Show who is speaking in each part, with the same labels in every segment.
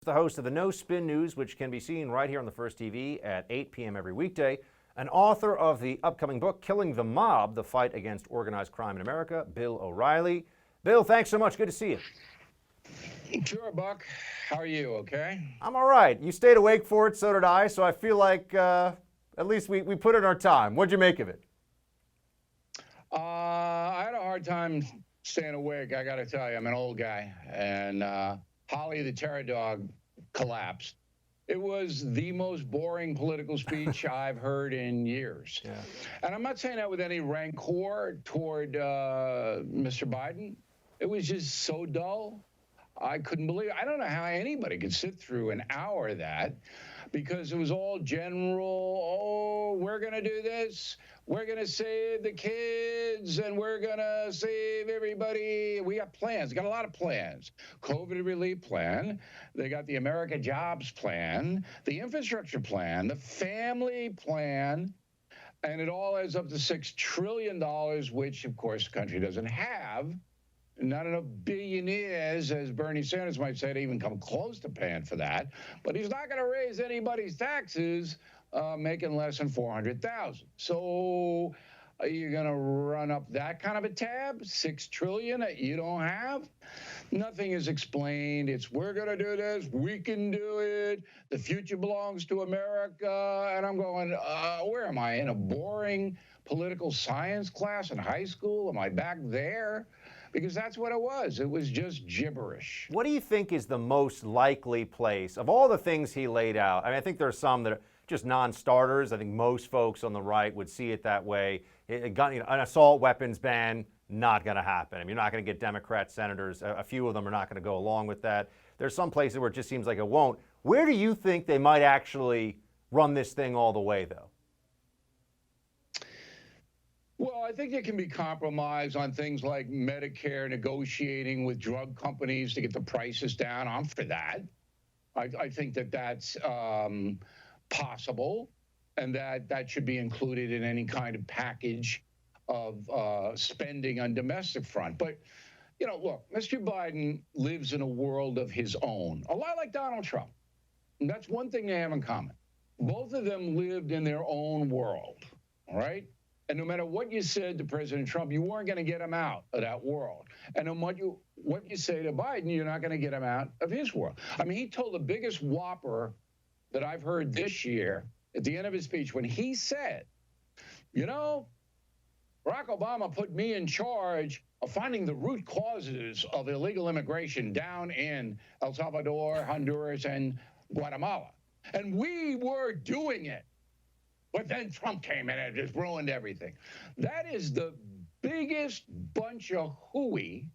Speaker 1: The host of the No Spin News, which can be seen right here on the First TV at 8 p.m. every weekday, and author of the upcoming book, Killing the Mob, The Fight Against Organized Crime in America, Bill O'Reilly. Bill, thanks so much. Good to see you.
Speaker 2: Sure, Buck. How are you? Okay?
Speaker 1: I'm all right. You stayed awake for it, so did I, so I feel like at least we put in our time. What'd you make of it?
Speaker 2: I had a hard time staying awake, I got to tell you. I'm an old guy, and Holly the Terror Dog collapsed. It was the most boring political speech I've heard in years.
Speaker 1: Yeah.
Speaker 2: And I'm not saying that with any rancor toward Mr. Biden. It was just so dull. I couldn't believe it. I don't know how anybody could sit through an hour of that, because it was all general. Oh, we're going to do this. We're going to save the kids, and we're going to save everybody. We got plans. We got a lot of plans. COVID relief plan. They got the America Jobs plan, the infrastructure plan, the family plan, and it all adds up to $6 trillion, which, of course, the country doesn't have. Not enough billionaires, as Bernie Sanders might say, to even come close to paying for that. But he's not going to raise anybody's taxes making less than $400,000. So are you going to run up that kind of a tab? $6 trillion that you don't have? Nothing is explained. It's, we're going to do this. We can do it. The future belongs to America. And I'm going, where am I? In a boring political science class in high school? Am I back there? Because that's what it was. It was just gibberish.
Speaker 1: What do you think is the most likely place of all the things he laid out? I mean, I think there are some that are just non-starters. I think most folks on the right would see it that way. An assault weapons ban, not going to happen. I mean, you're not going to get Democrat senators. A few of them are not going to go along with that. There's some places where it just seems like it won't. Where do you think they might actually run this thing all the way, though?
Speaker 2: Well, I think there can be compromise on things like Medicare, negotiating with drug companies to get the prices down. I'm for that. I think that that's possible, and that should be included in any kind of package of spending on domestic front. But, you know, look, Mr. Biden lives in a world of his own, a lot like Donald Trump. And that's one thing they have in common. Both of them lived in their own world, all right? And no matter what you said to President Trump, you weren't going to get him out of that world. And no matter what you say to Biden, you're not going to get him out of his world. I mean, he told the biggest whopper that I've heard this year at the end of his speech when he said, you know, Barack Obama put me in charge of finding the root causes of illegal immigration down in El Salvador, Honduras, and Guatemala. And we were doing it. But then Trump came in and just ruined everything. That is the biggest bunch of hooey.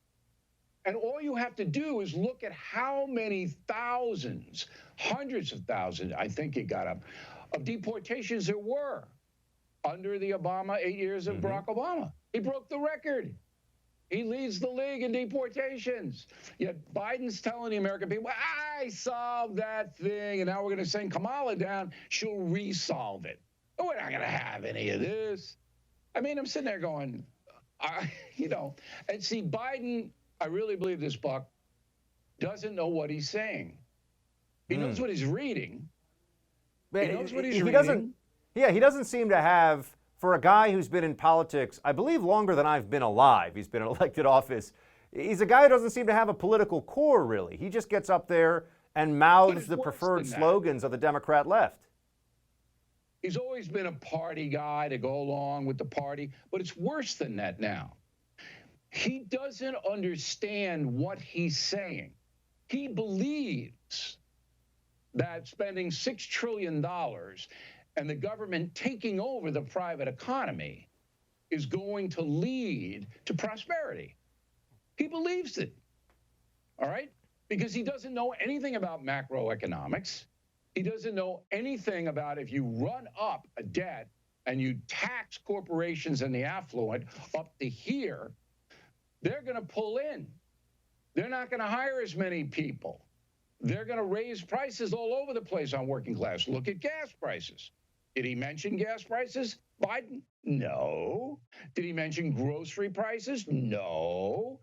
Speaker 2: And all you have to do is look at how many thousands, hundreds of thousands, I think it got up, of deportations there were under the Obama 8 years of Barack Obama. He broke the record. He leads the league in deportations. Yet Biden's telling the American people, I solved that thing, and now we're going to send Kamala down. She'll resolve it. We're not going to have any of this. I mean, I'm sitting there going, you know, and see, Biden, I really believe this, Buck, doesn't know what he's saying. He knows what he's reading.
Speaker 1: But
Speaker 2: he knows what he's reading.
Speaker 1: He doesn't seem to have, for a guy who's been in politics, I believe longer than I've been alive, he's been in elected office, he's a guy who doesn't seem to have a political core, really. He just gets up there and mouths the preferred slogans of the Democrat left.
Speaker 2: He's always been a party guy to go along with the party, but it's worse than that now. He doesn't understand what he's saying. He believes that spending $6 trillion and the government taking over the private economy is going to lead to prosperity. He believes it, all right? Because he doesn't know anything about macroeconomics. He doesn't know anything about if you run up a debt and you tax corporations and the affluent up to here, they're going to pull in. They're not going to hire as many people. They're going to raise prices all over the place on working class. Look at gas prices. Did he mention gas prices, Biden? No. Did he mention grocery prices? No.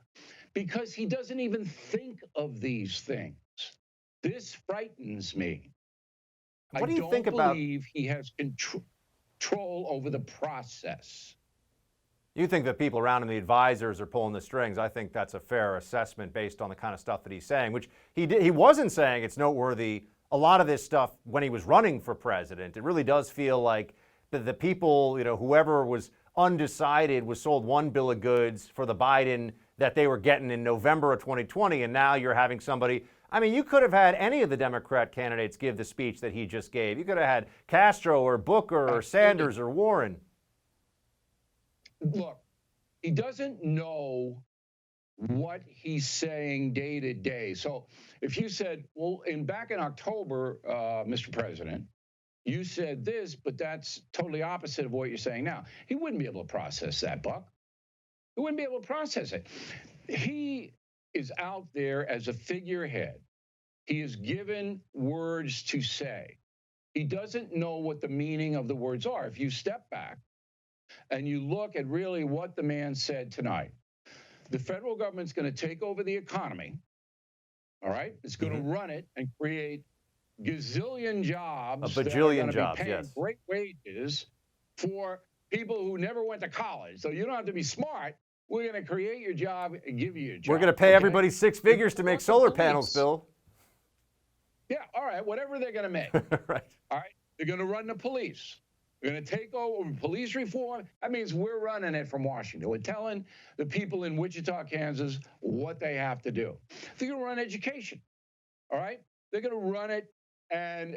Speaker 2: Because he doesn't even think of these things. This frightens me.
Speaker 1: What
Speaker 2: I
Speaker 1: do you
Speaker 2: don't
Speaker 1: think about?
Speaker 2: believe he has control over the process.
Speaker 1: You think that people around him, the advisors, are pulling the strings? I think that's a fair assessment based on the kind of stuff that he's saying, which he did. He wasn't saying. It's noteworthy. A lot of this stuff when he was running for president, it really does feel like the people, whoever was undecided was sold one bill of goods for the Biden that they were getting in November of 2020, and now you're having somebody. I mean, you could have had any of the Democrat candidates give the speech that he just gave. You could have had Castro or Booker or Sanders or Warren.
Speaker 2: Look, he doesn't know what he's saying day to day. So if you said, well, back in October, Mr. President, you said this, but that's totally opposite of what you're saying now. He wouldn't be able to process that, Buck. He wouldn't be able to process it. He is out there as a figurehead. He is given words to say. He doesn't know what the meaning of the words are. If you step back and you look at really what the man said tonight, the federal government's going to take over the economy, all right? It's going to run it and create gazillion jobs.
Speaker 1: A bajillion jobs,
Speaker 2: paying
Speaker 1: yes.
Speaker 2: Great wages for people who never went to college. So you don't have to be smart. We're going to create your job and give you a job.
Speaker 1: We're going to pay everybody six figures to make solar panels, Bill.
Speaker 2: Yeah, all right, whatever they're going to make.
Speaker 1: Right.
Speaker 2: All right, they're going to run the police. We're going to take over police reform. That means we're running it from Washington. We're telling the people in Wichita, Kansas, what they have to do. They're going to run education. All right, they're going to run it, and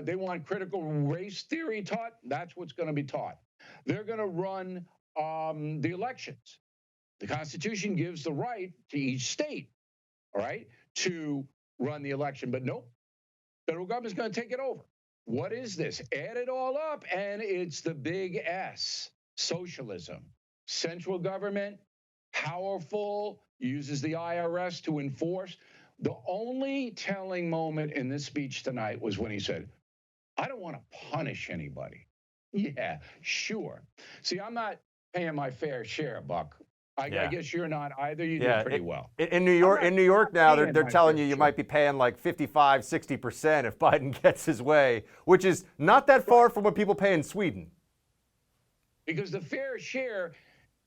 Speaker 2: they want critical race theory taught. That's what's going to be taught. They're going to run the elections. The Constitution gives the right to each state, all right, to run the election. But nope, federal government's going to take it over. What is this? Add it all up, and it's the big S, socialism. Central government, powerful, uses the IRS to enforce. The only telling moment in this speech tonight was when he said, I don't want to punish anybody. Yeah, sure. See, I'm not paying my fair share, Buck. I guess you're not either. You did pretty well.
Speaker 1: In New York now, they're telling you might be paying like 55, 60% if Biden gets his way, which is not that far from what people pay in Sweden.
Speaker 2: Because the fair share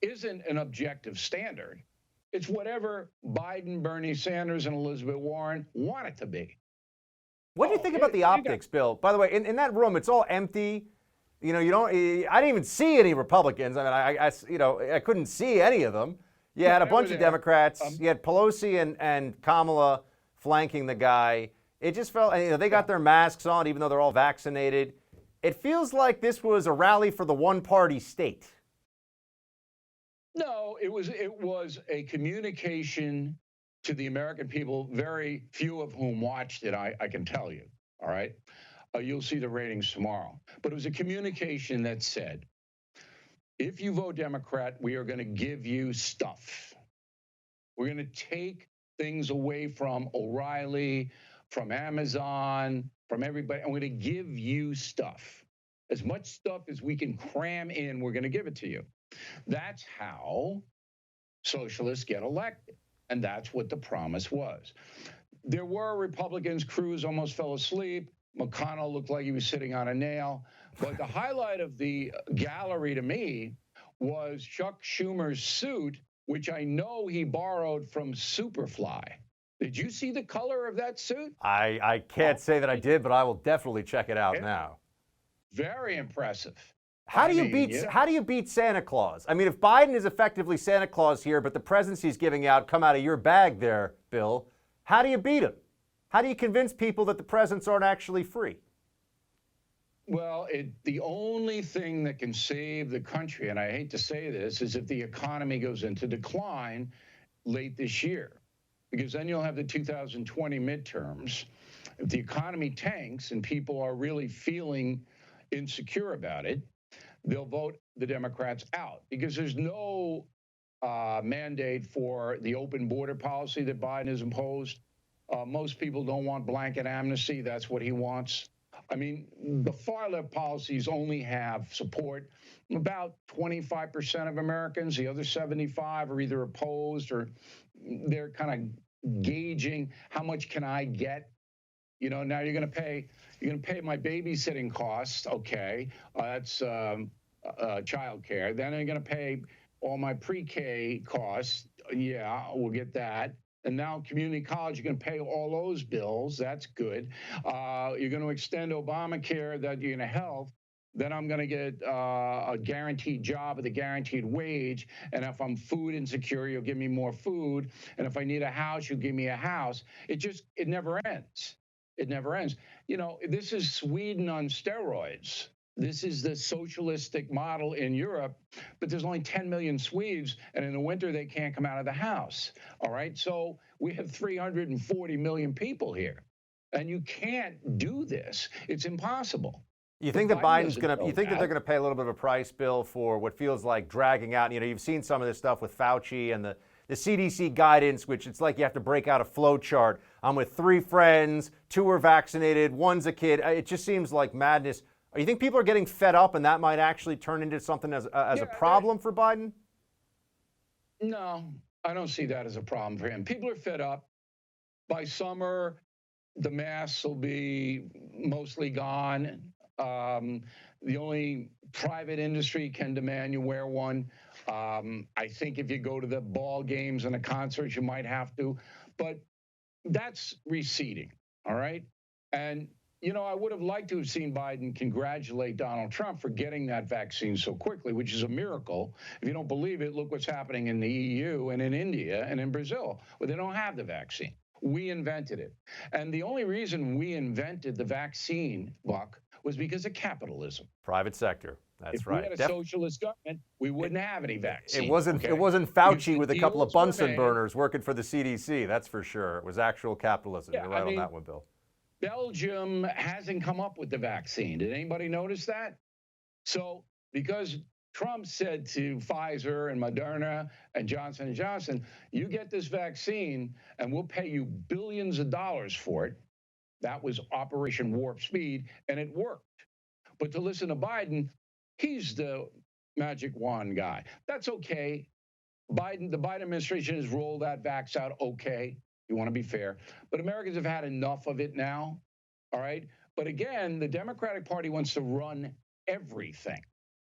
Speaker 2: isn't an objective standard. It's whatever Biden, Bernie Sanders, and Elizabeth Warren want it to be.
Speaker 1: What do you think about the optics, Bill? By the way, in that room, it's all empty. I didn't even see any Republicans. I mean, I couldn't see any of them. You had a bunch of Democrats. You had Pelosi and Kamala flanking the guy. It just felt, they got their masks on, even though they're all vaccinated. It feels like this was a rally for the one-party state.
Speaker 2: No, it was a communication to the American people, very few of whom watched it, I can tell you, all right? You'll see the ratings tomorrow. But it was a communication that said, if you vote Democrat, we are going to give you stuff. We're going to take things away from O'Reilly, from Amazon, from everybody. And we're going to give you stuff. As much stuff as we can cram in, we're going to give it to you. That's how socialists get elected. And that's what the promise was. There were Republicans, Cruz almost fell asleep. McConnell looked like he was sitting on a nail. But the highlight of the gallery to me was Chuck Schumer's suit, which I know he borrowed from Superfly. Did you see the color of that suit?
Speaker 1: I can't say that I did, but I will definitely check it out now.
Speaker 2: Very impressive.
Speaker 1: How do you beat Santa Claus? I mean, if Biden is effectively Santa Claus here, but the presents he's giving out come out of your bag there, Bill, how do you beat him? How do you convince people that the presents aren't actually free?
Speaker 2: Well, the only thing that can save the country, and I hate to say this, is if the economy goes into decline late this year, because then you'll have the 2020 midterms. If the economy tanks and people are really feeling insecure about it, they'll vote the Democrats out, because there's no mandate for the open border policy that Biden has imposed. Most people don't want blanket amnesty. That's what he wants. I mean, the far left policies only have support about 25% of Americans. The other 75 are either opposed or they're kind of gauging how much can I get Now you're going to pay my babysitting costs. Okay, that's child care. Then I'm going to pay all my pre-K costs. Yeah, we'll get that. And now community college, you're going to pay all those bills. That's good. You're going to extend Obamacare, that you're going to health. Then I'm going to get a guaranteed job with a guaranteed wage. And if I'm food insecure, you'll give me more food. And if I need a house, you'll give me a house. It never ends. It never ends. This is Sweden on steroids. This is the socialistic model in Europe, but there's only 10 million Swedes, and in the winter they can't come out of the house. All right, so we have 340 million people here, and you can't do this. It's impossible.
Speaker 1: You think that Biden's going to? You think that they're going to pay a little bit of a price bill for what feels like dragging out? You've seen some of this stuff with Fauci and the CDC guidance, which it's like you have to break out a flow chart. I'm with 3 friends, 2 are vaccinated, 1's a kid. It just seems like madness. You think people are getting fed up, and that might actually turn into something as a problem for Biden?
Speaker 2: No, I don't see that as a problem for him. People are fed up. By summer, the masks will be mostly gone. The only private industry can demand you wear one. I think if you go to the ball games and the concerts, you might have to. But that's receding, all right? And I would have liked to have seen Biden congratulate Donald Trump for getting that vaccine so quickly, which is a miracle. If you don't believe it, look what's happening in the EU and in India and in Brazil, where they don't have the vaccine. We invented it. And the only reason we invented the vaccine, Buck, was because of capitalism.
Speaker 1: Private sector. That's right.
Speaker 2: If we had a socialist government, we wouldn't have any vaccine.
Speaker 1: It wasn't Fauci with a couple of Bunsen burners working for the CDC, that's for sure. It was actual capitalism. You're right on that one, Bill.
Speaker 2: Belgium hasn't come up with the vaccine. Did anybody notice that? So because Trump said to Pfizer and Moderna and Johnson & Johnson, you get this vaccine and we'll pay you billions of dollars for it. That was Operation Warp Speed, and it worked. But to listen to Biden, he's the magic wand guy. That's okay. The Biden administration has rolled that vax out okay. You want to be fair. But Americans have had enough of it now, all right? But again, the Democratic Party wants to run everything.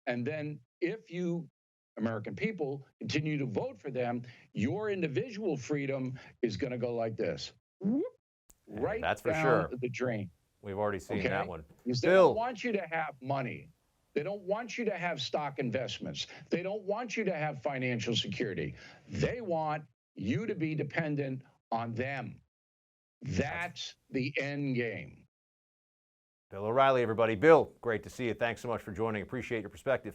Speaker 2: And then if you, American people, continue to vote for them, your individual freedom is going to go like this. Whoop, right
Speaker 1: that's for
Speaker 2: down
Speaker 1: sure.
Speaker 2: The drain.
Speaker 1: We've already seen that one.
Speaker 2: Because they don't want you to have money. They don't want you to have stock investments. They don't want you to have financial security. They want you to be dependent on them. That's the end game.
Speaker 1: Bill O'Reilly, everybody. Bill, great to see you. Thanks so much for joining. Appreciate your perspective.